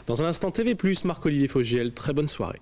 Dans un instant TV+, Marc-Olivier Fogiel, très bonne soirée.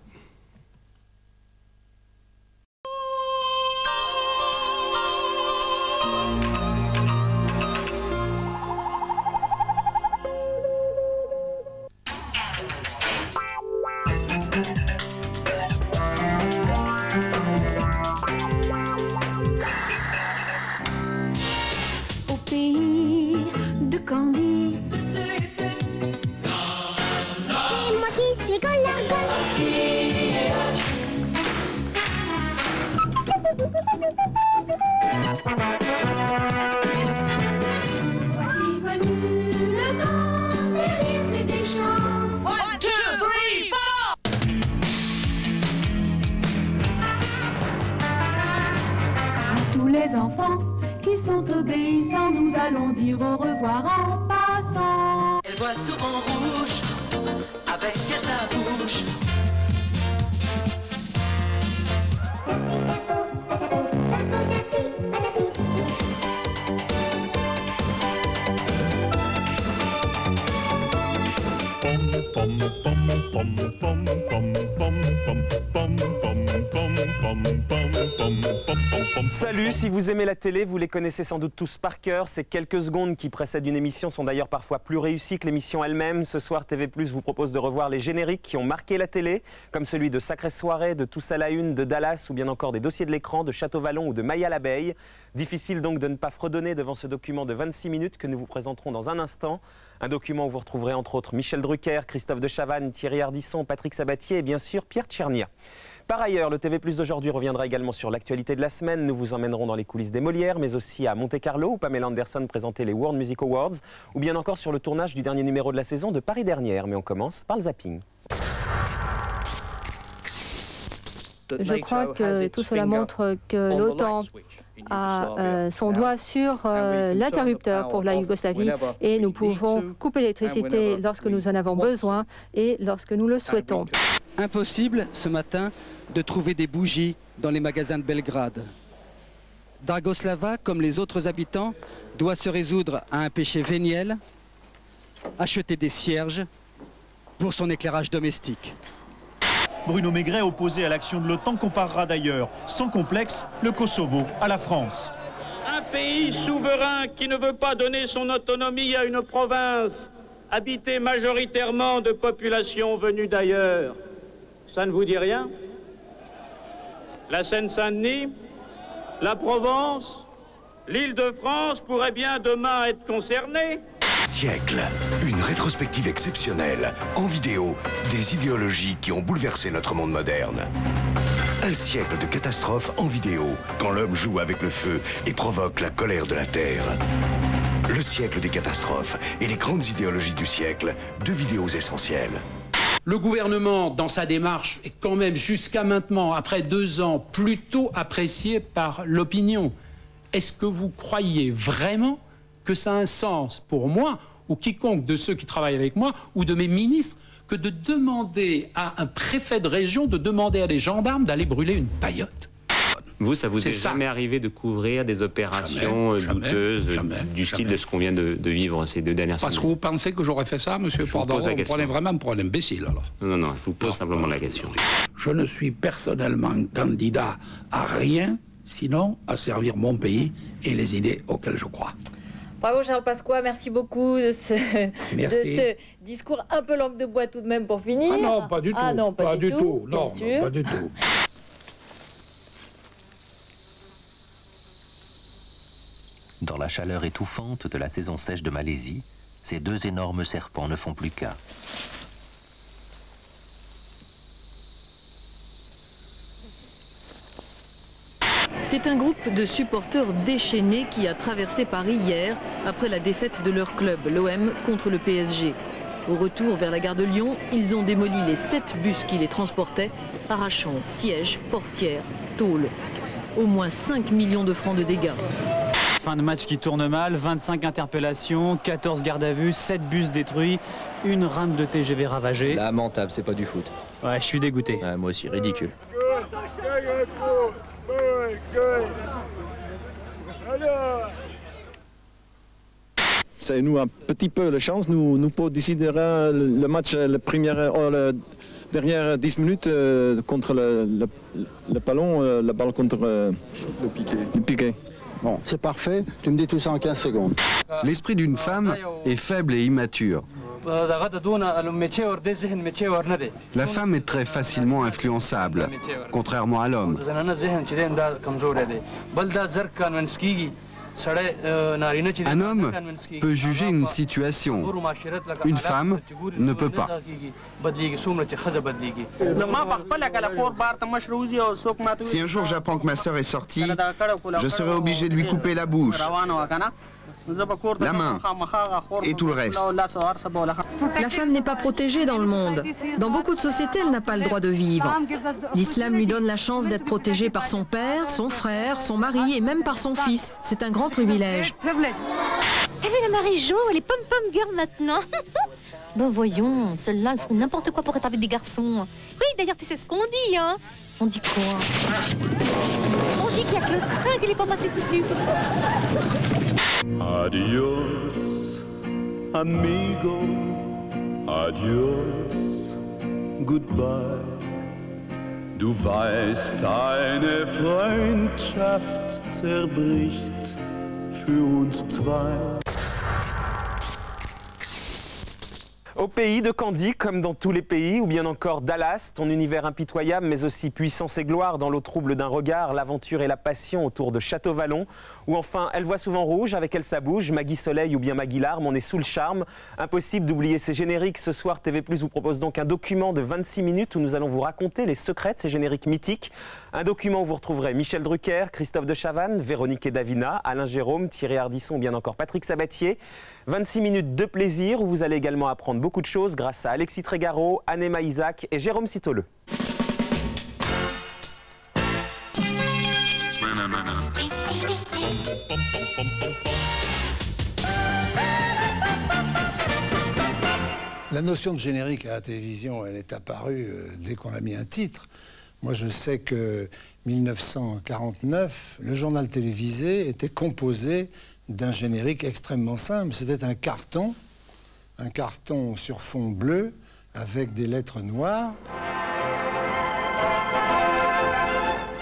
Tous les enfants qui sont obéissants, nous allons dire au revoir en passant. Elle voit souvent rouge avec sa bouche. Salut, si vous aimez la télé, vous les connaissez sans doute tous par cœur. Ces quelques secondes qui précèdent une émission sont d'ailleurs parfois plus réussies que l'émission elle-même. Ce soir, TV+ vous propose de revoir les génériques qui ont marqué la télé, comme celui de Sacrée Soirée, de Tous à la Une, de Dallas ou bien encore des Dossiers de l'écran, de Château Vallon ou de Maya l'abeille. Difficile donc de ne pas fredonner devant ce document de 26 minutes que nous vous présenterons dans un instant. Un document où vous retrouverez entre autres Michel Drucker, Christophe de Chavannes, Thierry Ardisson, Patrick Sabatier et bien sûr Pierre Tchernia. Par ailleurs, le TV+ d'aujourd'hui reviendra également sur l'actualité de la semaine. Nous vous emmènerons dans les coulisses des Molières, mais aussi à Monte-Carlo où Pamela Anderson présentait les World Music Awards, ou bien encore sur le tournage du dernier numéro de la saison de Paris Dernière. Mais on commence par le zapping. Je crois que tout cela montre que l'OTAN a son doigt sur l'interrupteur pour la Yougoslavie et nous pouvons couper l'électricité lorsque nous en avons besoin et lorsque nous le souhaitons. Impossible ce matin de trouver des bougies dans les magasins de Belgrade. Dragoslava, comme les autres habitants, doit se résoudre à un péché véniel, acheter des cierges pour son éclairage domestique. Bruno Maigret, opposé à l'action de l'OTAN, comparera d'ailleurs, sans complexe, le Kosovo à la France. Un pays souverain qui ne veut pas donner son autonomie à une province habitée majoritairement de populations venues d'ailleurs. Ça ne vous dit rien? La Seine-Saint-Denis, la Provence, l'Île-de-France pourraient bien demain être concernés. Siècle, une rétrospective exceptionnelle, en vidéo, des idéologies qui ont bouleversé notre monde moderne. Un siècle de catastrophes en vidéo, quand l'homme joue avec le feu et provoque la colère de la Terre. Le siècle des catastrophes et les grandes idéologies du siècle, deux vidéos essentielles. Le gouvernement, dans sa démarche, est quand même jusqu'à maintenant, après 2 ans, plutôt apprécié par l'opinion. Est-ce que vous croyez vraiment que ça a un sens pour moi, ou quiconque de ceux qui travaillent avec moi, ou de mes ministres, que de demander à un préfet de région de demander à des gendarmes d'aller brûler une paillote? Vous, ça vous est jamais arrivé de couvrir des opérations douteuses du style de ce qu'on vient de vivre ces 2 dernières semaines? Parce que vous pensez que j'aurais fait ça, monsieur Porderon? Vous prenez vraiment pour un imbécile, alors. Non, non, je vous pose simplement la question. Je ne suis personnellement candidat à rien, sinon à servir mon pays et les idées auxquelles je crois. Bravo Charles Pasqua, merci beaucoup de ce discours un peu langue de bois tout de même pour finir. Ah non, pas du tout. Ah non, pas du tout. Non, pas du tout. Dans la chaleur étouffante de la saison sèche de Malaisie, ces 2 énormes serpents ne font plus qu'un. C'est un groupe de supporters déchaînés qui a traversé Paris hier après la défaite de leur club, l'OM, contre le PSG. Au retour vers la gare de Lyon, ils ont démoli les 7 bus qui les transportaient, arrachant sièges, portières, tôles. Au moins 5 millions de francs de dégâts. Fin de match qui tourne mal, 25 interpellations, 14 gardes à vue, 7 bus détruits, une rame de TGV ravagée. Lamentable, c'est pas du foot. Ouais, je suis dégoûté. Ouais, moi aussi, ridicule. c'est nous un petit peu la chance. Nous peut décider le match, la dernière 10 minutes contre le ballon, la balle contre le piqué. Bon, c'est parfait. Tu me dis tout ça en 15 secondes. L'esprit d'une femme est faible et immature. La femme est très facilement influençable, contrairement à l'homme. Un homme peut juger une situation. Une femme ne peut pas. Si un jour j'apprends que ma sœur est sortie, je serai obligé de lui couper la bouche, la main et tout le reste. La femme n'est pas protégée dans le monde. Dans beaucoup de sociétés, elle n'a pas le droit de vivre. L'islam lui donne la chance d'être protégée par son père, son frère, son mari et même par son fils. C'est un grand privilège. T'as vu la Marie-Jo, elle est pom-pom girl maintenant. Ben voyons, celle-là, elle ferait n'importe quoi pour être avec des garçons. Oui, d'ailleurs, tu sais ce qu'on dit, hein? On dit quoi? On dit qu'il n'y a que le train qui n'est pas passé dessus. Adios, amigo, adios, goodbye. Du weißt, eine Freundschaft zerbricht für uns zwei. Au pays de Candy, comme dans tous les pays, ou bien encore Dallas, ton univers impitoyable, mais aussi puissance et gloire dans l'eau trouble d'un regard, l'aventure et la passion autour de Château-Vallon, ou enfin Elle voit souvent rouge, avec Elle ça bouge, Maggie Soleil ou bien Maggie Larme, on est sous le charme. Impossible d'oublier ces génériques. Ce soir, TV+ vous propose donc un document de 26 minutes où nous allons vous raconter les secrets de ces génériques mythiques. Un document où vous retrouverez Michel Drucker, Christophe de Chavannes, Véronique et Davina, Alain Jérôme, Thierry Ardisson ou bien encore Patrick Sabatier. 26 minutes de plaisir où vous allez également apprendre beaucoup de choses grâce à Alexis Trégaro, Anema Isaac et Jérôme Citoleux. La notion de générique à la télévision, elle est apparue dès qu'on a mis un titre. Moi, je sais que 1949, le journal télévisé était composé d'un générique extrêmement simple. C'était un carton sur fond bleu avec des lettres noires.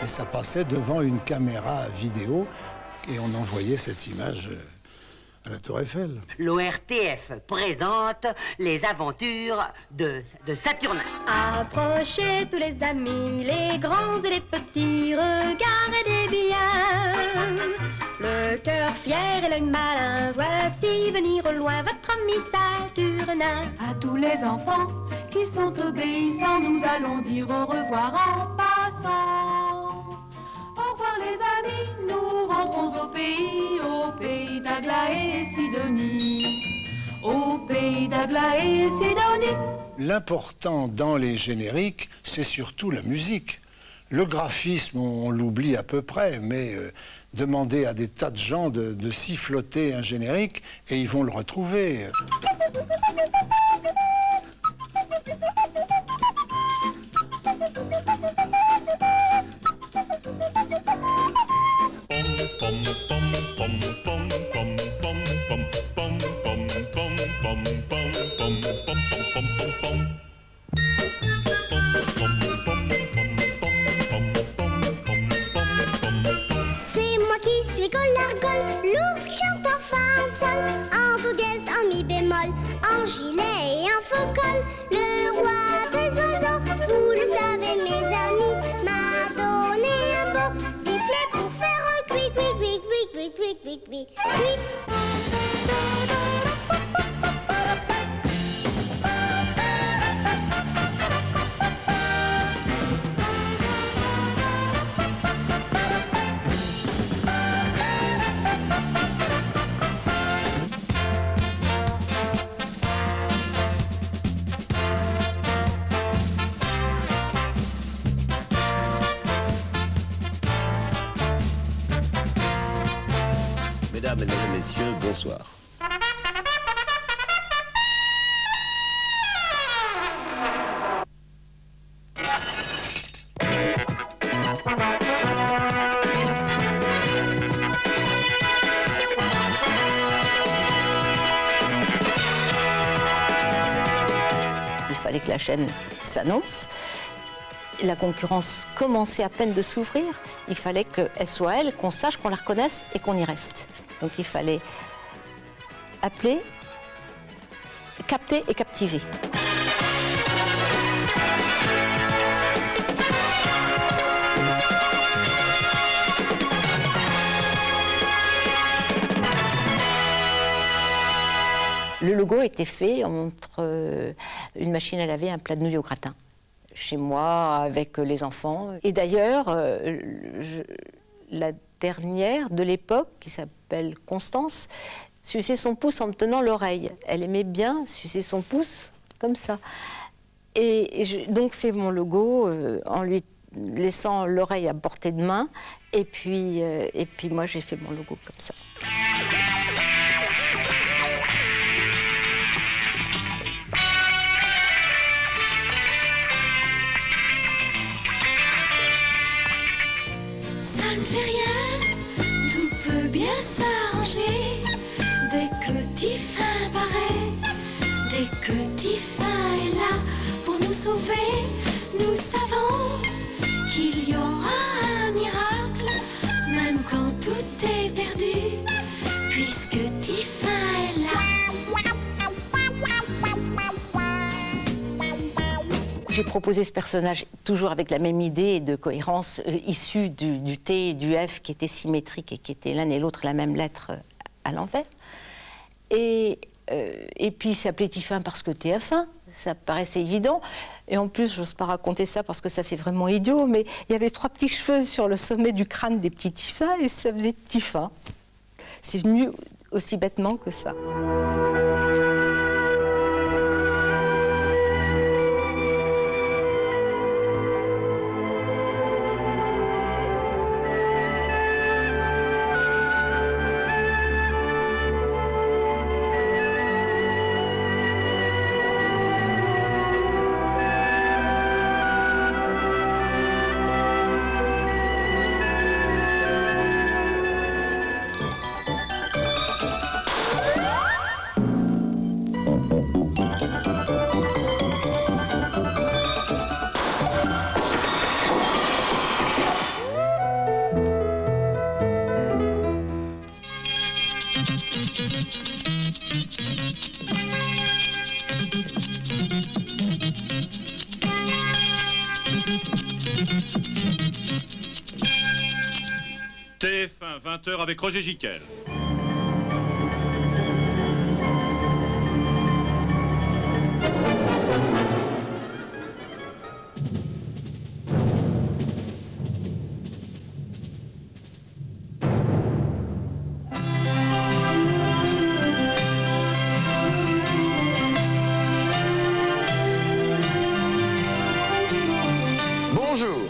Et ça passait devant une caméra vidéo et on envoyait cette image à la Tour Eiffel. L'ORTF présente les aventures de Saturnin. Approchez tous les amis, les grands et les petits, regardez bien. Le cœur fier et l'œil malin, voici venir au loin votre ami Saturnin. À tous les enfants qui sont obéissants, nous allons dire au revoir en passant. Au revoir les amis, nous rentrons au pays d'Aglaé et Sidonie. Au pays d'Aglaé et Sidonie. L'important dans les génériques, c'est surtout la musique. Le graphisme, on l'oublie à peu près, mais demandez à des tas de gens de siffloter un générique et ils vont le retrouver. C'est moi qui suis Golargol, l'ours qui chante en fa, en sol, en do dièse, en mi bémol, en gilet et en faux col. Le roi des oiseaux, vous le savez mes amis, m'a donné un beau sifflet pour faire cui cui cui cui cui cui cui cui cui. Mesdames et messieurs, bonsoir. fallait que la chaîne s'annonce. La concurrence commençait à peine de s'ouvrir. Il fallait qu'elle soit elle, qu'on sache, qu'on la reconnaisse et qu'on y reste. Donc il fallait appeler, capter et captiver. Le logo a été fait entre une machine à laver et un plat de nouilles au gratin. Chez moi, avec les enfants. Et d'ailleurs, la dernière de l'époque, qui s'appelle Constance, suçait son pouce en me tenant l'oreille. Elle aimait bien sucer son pouce comme ça. Et j'ai donc fait mon logo en lui laissant l'oreille à portée de main. Et puis moi, j'ai fait mon logo comme ça. Ça ne fait rien, tout peut bien s'arranger. Dès que Tiffin paraît, dès que Tiffin est là pour nous sauver, nous savons qu'il y aura un miracle, même quand tout est perdu, puisque Tiffin est là. J'ai proposé ce personnage toujours avec la même idée de cohérence issue du T et du F qui étaient symétriques et qui étaient l'un et l'autre la même lettre à l'envers. Et puis il s'appelait Tiffin parce que TF1, ça paraissait évident. Et en plus, j'ose pas raconter ça parce que ça fait vraiment idiot, mais il y avait 3 petits cheveux sur le sommet du crâne des petits Tiffins et ça faisait Tiffin. C'est venu aussi bêtement que ça. TF1, 20h avec Roger Giquel. Bonjour.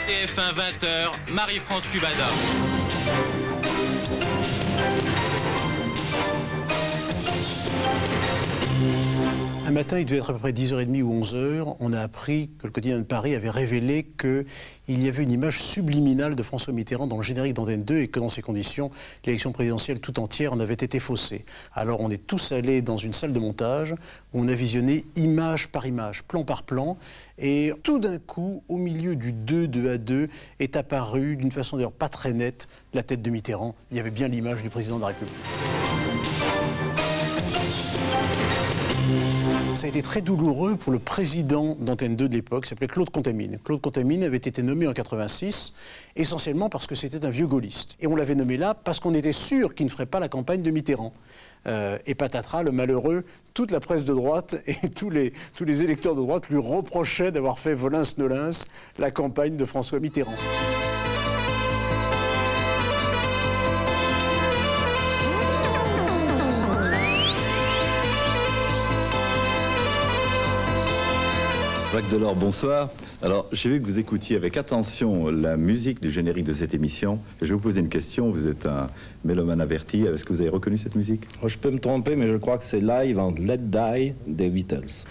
TF1 20h, Marie-France Cubada. Un matin, il devait être à peu près 10h30 ou 11h, on a appris que le quotidien de Paris avait révélé qu'il y avait une image subliminale de François Mitterrand dans le générique d'Antenne 2 et que dans ces conditions, l'élection présidentielle tout entière en avait été faussée. Alors on est tous allés dans une salle de montage où on a visionné image par image, plan par plan, et tout d'un coup, au milieu du 2 à 2, est apparue, d'une façon d'ailleurs pas très nette, la tête de Mitterrand. Il y avait bien l'image du président de la République. Ça a été très douloureux pour le président d'Antenne 2 de l'époque, qui s'appelait Claude Contamine. Claude Contamine avait été nommé en 86, essentiellement parce que c'était un vieux gaulliste. Et on l'avait nommé là parce qu'on était sûr qu'il ne ferait pas la campagne de Mitterrand. Et patatras, le malheureux, toute la presse de droite et tous les électeurs de droite lui reprochaient d'avoir fait volins-nolins la campagne de François Mitterrand. Jacques Delors, bonsoir. Alors, j'ai vu que vous écoutiez avec attention la musique du générique de cette émission. Je vais vous poser une question. Vous êtes un mélomane averti. Est-ce que vous avez reconnu cette musique? Je peux me tromper, mais je crois que c'est Live and Let Die des Beatles.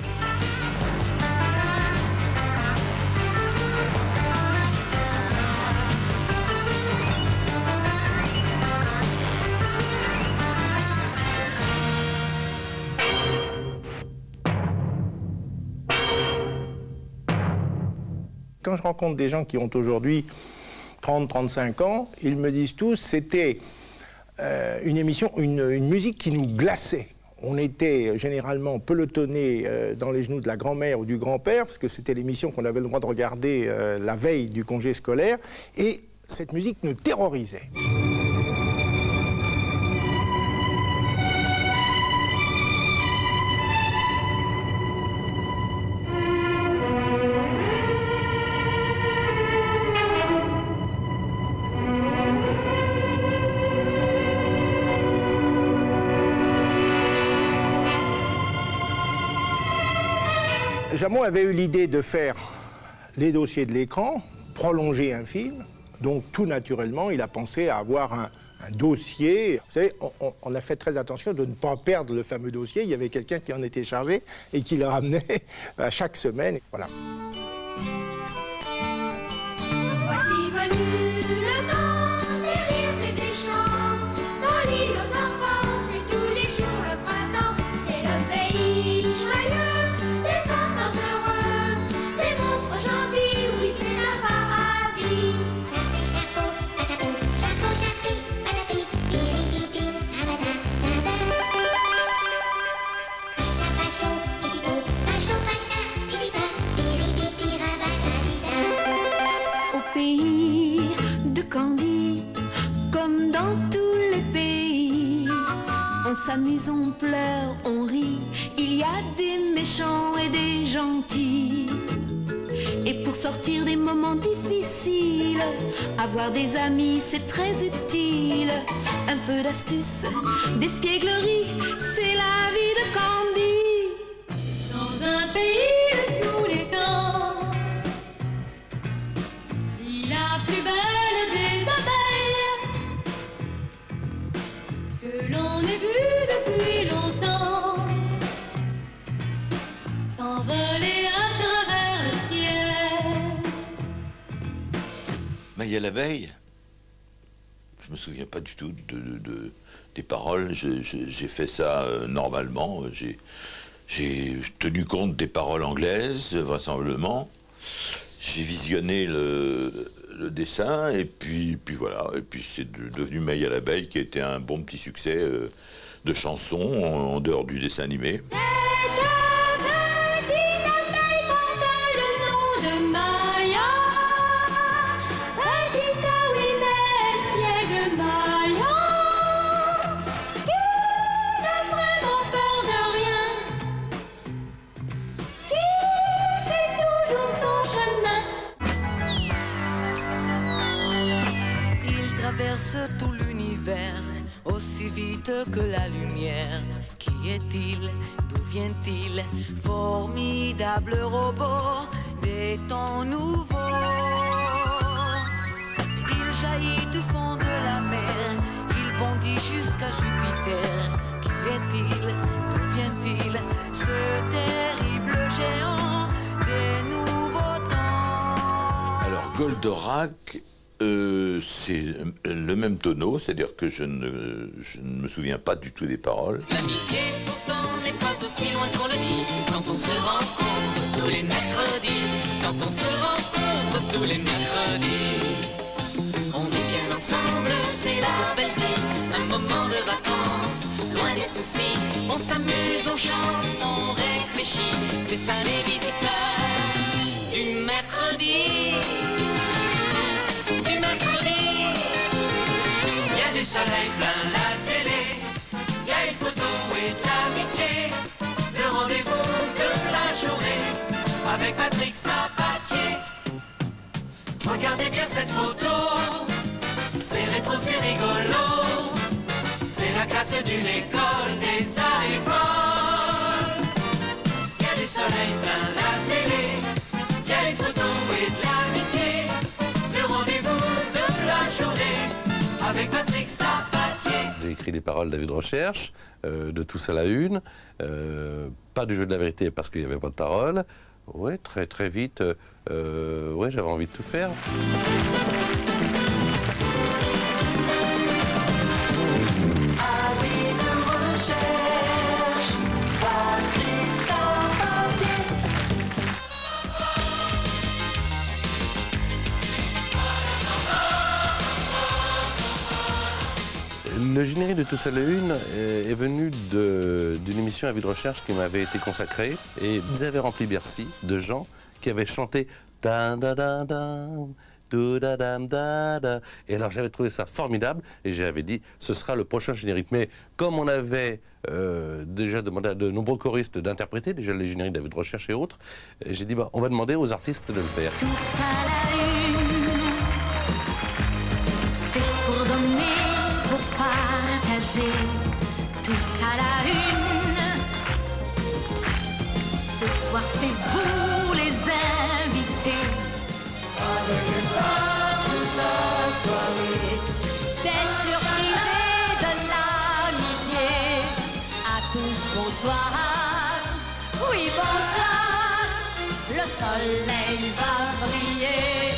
Quand je rencontre des gens qui ont aujourd'hui 30-35 ans, ils me disent tous c'était une émission, une musique qui nous glaçait. On était généralement pelotonnés dans les genoux de la grand-mère ou du grand-père, parce que c'était l'émission qu'on avait le droit de regarder la veille du congé scolaire, et cette musique nous terrorisait. Jameau avait eu l'idée de faire les dossiers de l'écran, prolonger un film. Donc tout naturellement, il a pensé à avoir un dossier. Vous savez, on a fait très attention de ne pas perdre le fameux dossier. Il y avait quelqu'un qui en était chargé et qui le ramenait à chaque semaine. Voilà. Voici venu le temps des rires et des chants, dans l'île aux enfants, c'est tous les jours le printemps, c'est le pays joyeux, des enfants heureux, des monstres gentils, oui c'est un paradis. Chapi, chapeau, patapou, chapeau, chapi, patapi, piripipi, abada, dada. Pacha, pacho, pipipo, pacho, pacha, pipipa, piripipi, rabadadida. Au pays de Candy, comme dans tous les pays, on s'amuse, on pleure, on rit, il y a des méchants et des gentils. Et pour sortir des moments difficiles, avoir des amis c'est très utile. Un peu d'astuce, d'espièglerie, c'est la vie de Candy. Dans un pays de tous les temps, la plus belle des abeilles que l'on ait vue depuis longtemps s'envoler à travers le ciel. Maya l'abeille, je me souviens pas du tout des paroles. J'ai fait ça normalement. J'ai tenu compte des paroles anglaises, vraisemblablement. J'ai visionné le dessin et puis voilà. Et puis c'est devenu Maya l'abeille qui a été un bon petit succès de chanson en dehors du dessin animé. Tout l'univers aussi vite que la lumière. Qui est-il? D'où vient-il? Formidable robot des temps nouveaux. Il jaillit du fond de la mer, il bondit jusqu'à Jupiter. Qui est-il? D'où vient-il? Ce terrible géant des nouveaux temps. Alors Goldorak, c'est le même tonneau, c'est-à-dire que je ne me souviens pas du tout des paroles. L'amitié pourtant n'est pas aussi loin qu'on le dit, quand on se rencontre tous les mercredis, quand on se rencontre tous les mercredis. On est bien ensemble, c'est la belle vie, un moment de vacances, loin des soucis. On s'amuse, on chante, on réfléchit, c'est ça les visiteurs du mercredi. Du soleil plein la télé, y a une photo avec Patrick Sabatier. Regardez bien cette photo, c'est rétro, c'est rigolo. C'est la classe d'une école des iPhones. Il y a du soleil plein la télé, il y a une photo et de l'amitié. Le rendez-vous de la journée avec Patrick Sabatier. J'ai écrit les paroles d'avis de recherche, de Tous à la Une, pas du Jeu de la vérité parce qu'il n'y avait pas de parole. Ouais, très vite, ouais, j'avais envie de tout faire. Le générique de Tous à la Une est venu d'une émission à vue de recherche qui m'avait été consacrée. Et ils avaient rempli Bercy de gens qui avaient chanté da da da da. Et alors j'avais trouvé ça formidable et j'avais dit ce sera le prochain générique. Mais comme on avait déjà demandé à de nombreux choristes d'interpréter déjà les génériques d'avis de recherche et autres, j'ai dit bah, on va demander aux artistes de le faire. Tous à la une, c'est pour donner, pour partager. Tous à la une, ce soir c'est vous les invités. Avec les stars toute la soirée, des surprises et de l'amitié. À tous bonsoir, oui bonsoir, le soleil va briller.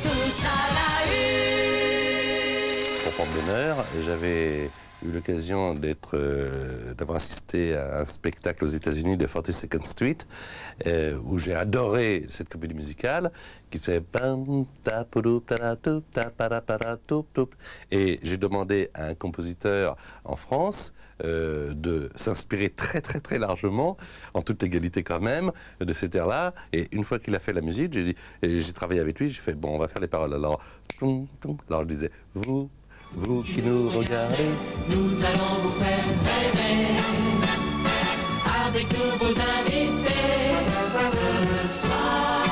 Tous à la une. Pour porte-bonheur, j'avais eu l'occasion d'avoir assisté à un spectacle aux États-Unis de 42nd Street où j'ai adoré cette comédie musicale qui fait et j'ai demandé à un compositeur en France de s'inspirer très largement, en toute égalité quand même, de cet air-là. Et une fois qu'il a fait la musique, j'ai travaillé avec lui, j'ai fait bon, on va faire les paroles. Alors je disais vous qui nous regardez, nous allons vous faire rêver avec tous vos invités ce soir.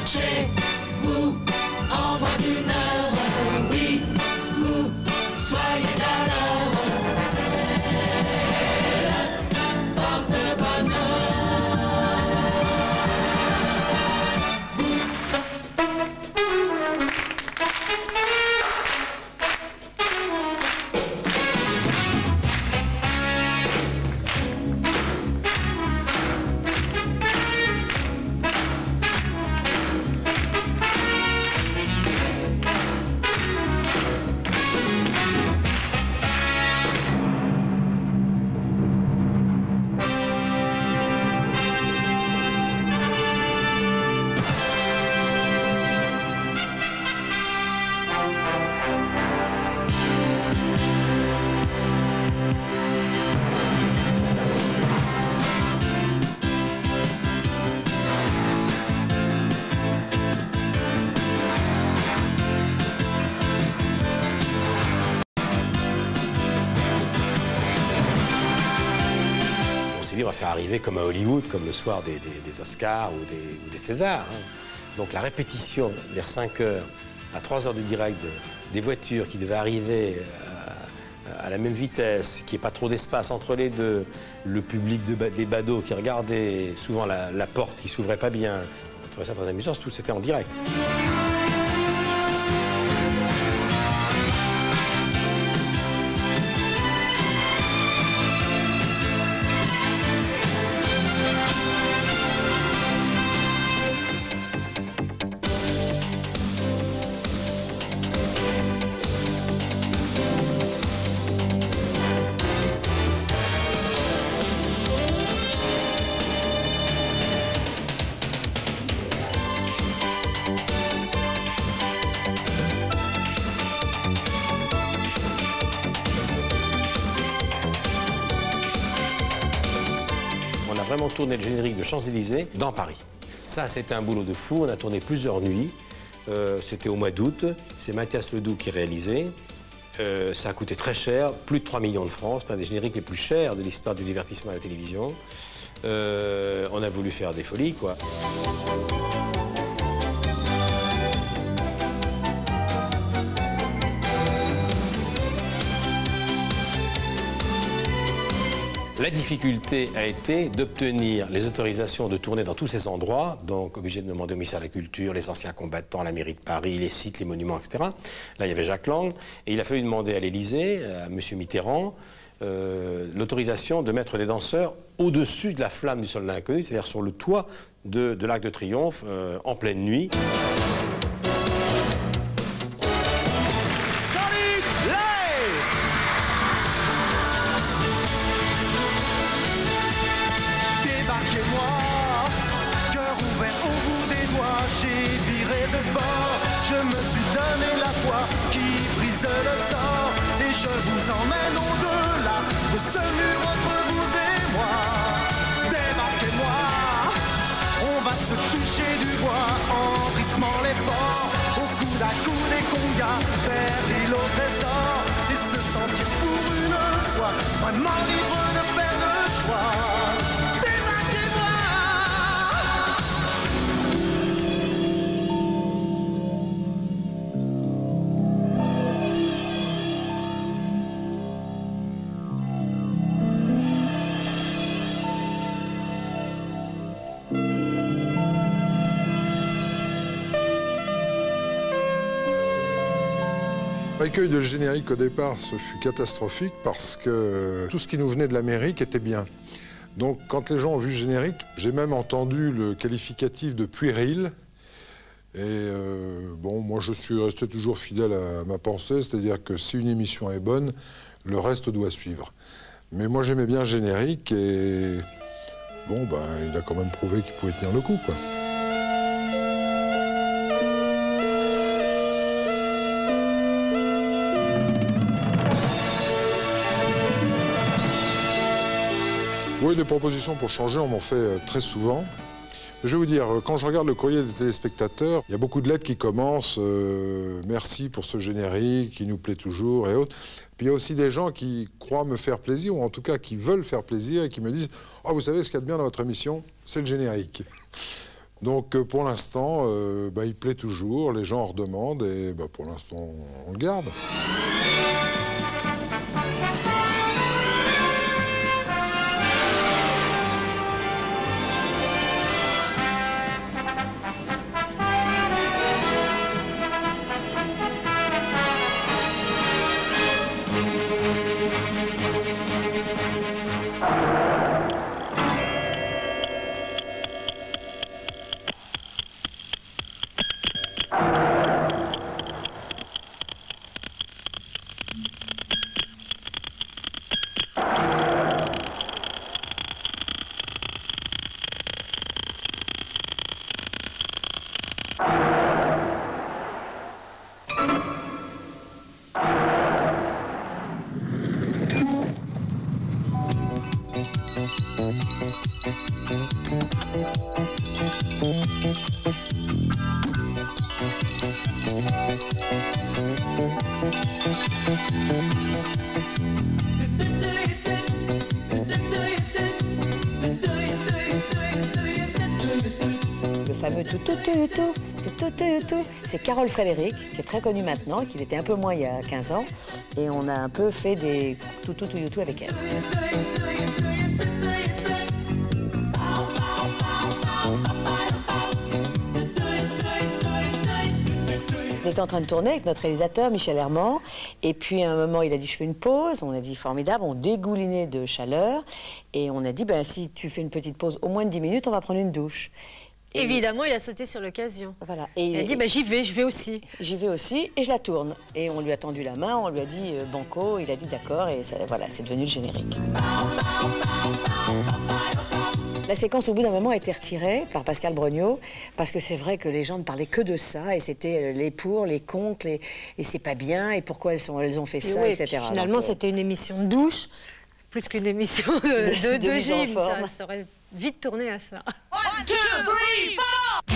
Chez vous, en moins d'une heure, oui, vous soyez à l'heure, c'est le porte-bonheur. On va faire arriver comme à Hollywood, comme le soir des Oscars ou des Césars. Hein. Donc la répétition vers 5 heures, à 3 heures de direct, des voitures qui devaient arriver à la même vitesse, qu'il n'y ait pas trop d'espace entre les deux, le public des badauds qui regardait, souvent la porte qui s'ouvrait pas bien. On trouvait ça très amusant, tout c'était en direct. On a vraiment tourné le générique de Champs-Élysées dans Paris. Ça, c'était un boulot de fou. On a tourné plusieurs nuits. C'était au mois d'août. C'est Mathias Ledoux qui réalisait. Ça a coûté très cher, plus de 3 millions de francs. C'est un des génériques les plus chers de l'histoire du divertissement à la télévision. On a voulu faire des folies, quoi. La difficulté a été d'obtenir les autorisations de tourner dans tous ces endroits, donc obligé de demander au ministère de la Culture, les anciens combattants, la mairie de Paris, les sites, les monuments, etc. Là, il y avait Jacques Lang, et il a fallu demander à l'Élysée, à M. Mitterrand, l'autorisation de mettre les danseurs au-dessus de la flamme du soldat inconnu, c'est-à-dire sur le toit de l'Arc de Triomphe, en pleine nuit. Je vous emmène au-delà de ce mur entre vous et moi. Débarquez-moi, on va se toucher du bois en rythmant l'effort. Au coude à coude des congas vers l'île au trésor. Et se sentir pour une fois vraiment libre de faire le choix. L'accueil de générique au départ, ce fut catastrophique parce que tout ce qui nous venait de l'Amérique était bien. Donc quand les gens ont vu le générique, j'ai même entendu le qualificatif de puéril. Et bon, moi je suis resté toujours fidèle à ma pensée, c'est-à-dire que si une émission est bonne, le reste doit suivre. Mais moi j'aimais bien le générique et bon, ben, il a quand même prouvé qu'il pouvait tenir le coup, quoi. Oui, des propositions pour changer, on m'en fait très souvent. Je vais vous dire, quand je regarde le courrier des téléspectateurs, il y a beaucoup de lettres qui commencent « Merci pour ce générique, qui nous plaît toujours » et autres. Puis il y a aussi des gens qui croient me faire plaisir, ou en tout cas qui veulent faire plaisir et qui me disent « Ah, vous savez, ce qu'il y a de bien dans votre émission, c'est le générique ». Donc pour l'instant, il plaît toujours, les gens en redemandent et pour l'instant, on le garde. Le fameux tout, c'est Carole Frédéric, qui est très connue maintenant, qui était un peu moins il y a 15 ans, et on a un peu fait des tout avec elle. On était en train de tourner avec notre réalisateur, Michel Herman, et puis à un moment, il a dit « je fais une pause », on a dit « formidable », on dégoulinait de chaleur, et on a dit « si tu fais une petite pause, au moins de 10 minutes, on va prendre une douche ». Évidemment, il a sauté sur l'occasion. Voilà. Et il a dit j'y vais, je vais aussi. J'y vais aussi, et je la tourne. Et on lui a tendu la main, on lui a dit banco, il a dit d'accord, et ça, voilà, c'est devenu le générique. La séquence, au bout d'un moment, a été retirée par Pascal Brognaud, parce que c'est vrai que les gens ne parlaient que de ça, et c'était les pour, les contre, et c'est pas bien, et pourquoi elles ont fait ça, etc. Finalement, c'était une émission de douche, plus qu'une émission de gym. Ça aurait vite tourné à ça. 1, 2, 3, 4!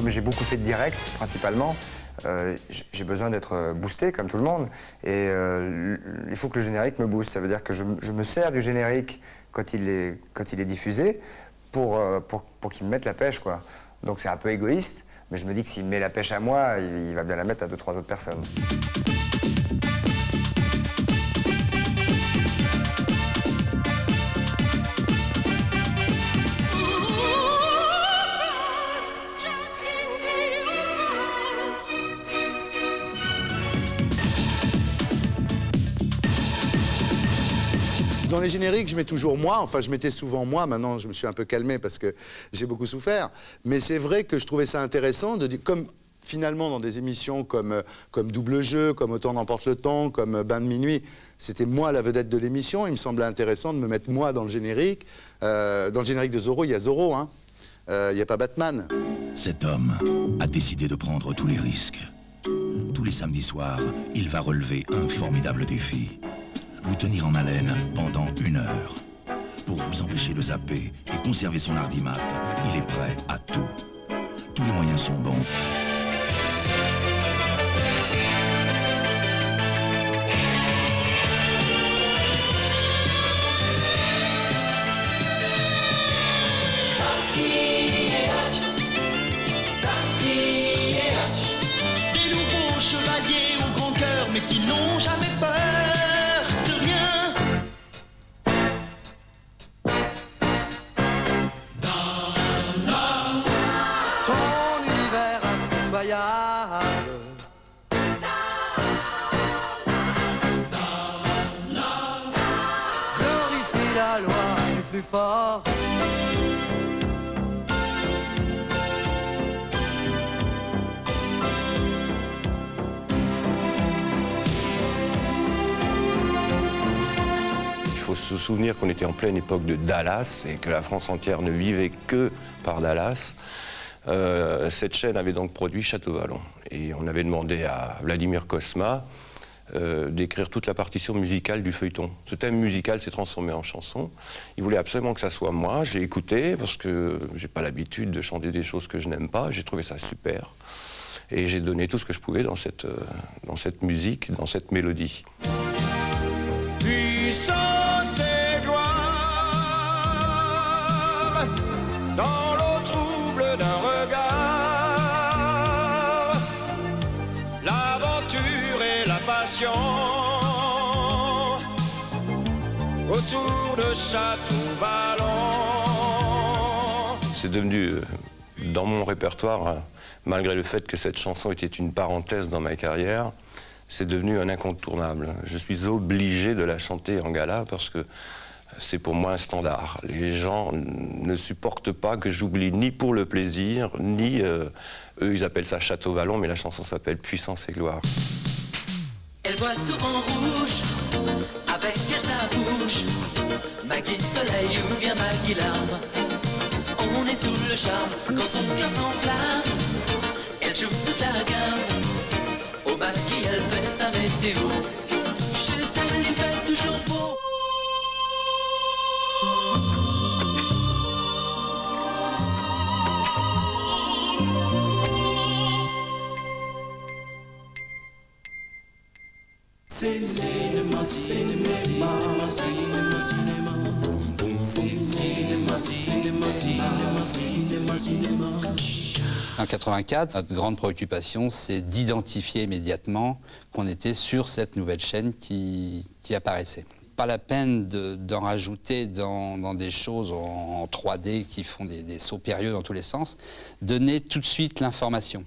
comme j'ai beaucoup fait de direct, principalement, j'ai besoin d'être boosté, comme tout le monde. Et il faut que le générique me booste. Ça veut dire que je me sers du générique quand il est diffusé pour qu'il me mette la pêche, quoi. Donc c'est un peu égoïste, mais je me dis que s'il me met la pêche à moi, il va bien la mettre à 2-3 autres personnes. Dans les génériques, je mets toujours moi, enfin je mettais souvent moi, maintenant je me suis un peu calmé parce que j'ai beaucoup souffert, mais c'est vrai que je trouvais ça intéressant de dire, comme finalement dans des émissions comme Double Jeu, comme Autant n'emporte le temps, comme Bain de minuit, c'était moi la vedette de l'émission, il me semblait intéressant de me mettre moi dans le générique. Dans le générique de Zorro, il y a Zorro, hein. Il n'y a pas Batman. Cet homme a décidé de prendre tous les risques. Tous les samedis soirs, il va relever un formidable défi. Vous tenir en haleine pendant 1 heure. Pour vous empêcher de zapper et conserver son hardimat, il est prêt à tout. Tous les moyens sont bons. Des nouveaux chevaliers au grand cœur, mais qui n'ont jamais peur. Glorifie la loi du plus fort. Il faut se souvenir qu'on était en pleine époque de Dallas et que la France entière ne vivait que par Dallas. Cette chaîne avait donc produit Château Vallon et on avait demandé à Vladimir Cosma d'écrire toute la partition musicale du feuilleton. Ce thème musical s'est transformé en chanson. Il voulait absolument que ça soit moi. J'ai écouté parce que j'ai pas l'habitude de chanter des choses que je n'aime pas. J'ai trouvé ça super et j'ai donné tout ce que je pouvais dans cette musique, dans cette mélodie. Puissance et gloire dans l'eau trouble d'un regard, l'aventure et la passion autour de Château Vallon. C'est devenu dans mon répertoire, malgré le fait que cette chanson était une parenthèse dans ma carrière, c'est devenu un incontournable. Je suis obligé de la chanter en gala parce que c'est pour moi un standard. Les gens ne supportent pas que j'oublie ni pour le plaisir, ni... eux, ils appellent ça Château Vallon, mais la chanson s'appelle Puissance et gloire. Elle voit souvent rouge, avec elle sa bouche, Maggie Soleil ou bien Maggie Larme. On est sous le charme quand son cœur s'enflamme. Elle joue toute la gamme, au Maggie elle fait sa météo. Chez elle il fait toujours beau. En 84, notre grande préoccupation, c'est d'identifier immédiatement qu'on était sur cette nouvelle chaîne qui apparaissait. Pas la peine d'en rajouter dans des choses en 3D qui font des sauts périlleux dans tous les sens. Donner tout de suite l'information.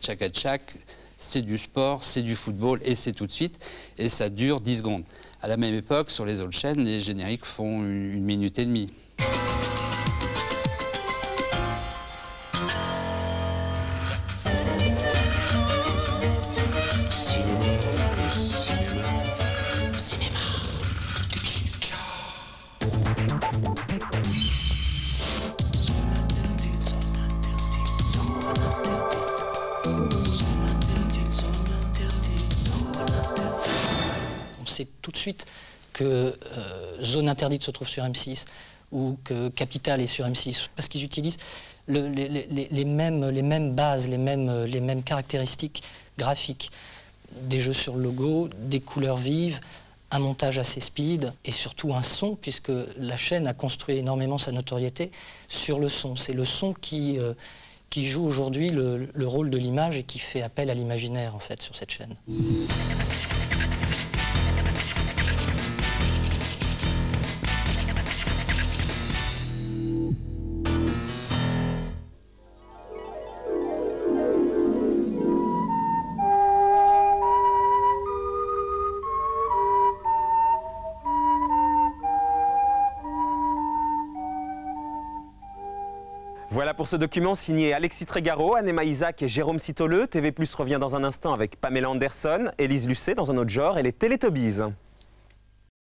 Tchaka Tchak, c'est du sport, c'est du football et c'est tout de suite. Et ça dure 10 secondes. À la même époque, sur les autres chaînes, les génériques font 1 minute et demie. sait tout de suite que Zone Interdite se trouve sur M6 ou que Capital est sur M6, parce qu'ils utilisent les mêmes bases, les mêmes caractéristiques graphiques. Des jeux sur le logo, des couleurs vives, un montage assez speed et surtout un son, puisque la chaîne a construit énormément sa notoriété sur le son. C'est le son qui joue aujourd'hui le rôle de l'image et qui fait appel à l'imaginaire en fait sur cette chaîne. Voilà pour ce document signé Alexis Trégaro, Anema Isaac et Jérôme Citoleu. TV+ revient dans un instant avec Pamela Anderson, Élise Lucet dans un autre genre et les Télétobies.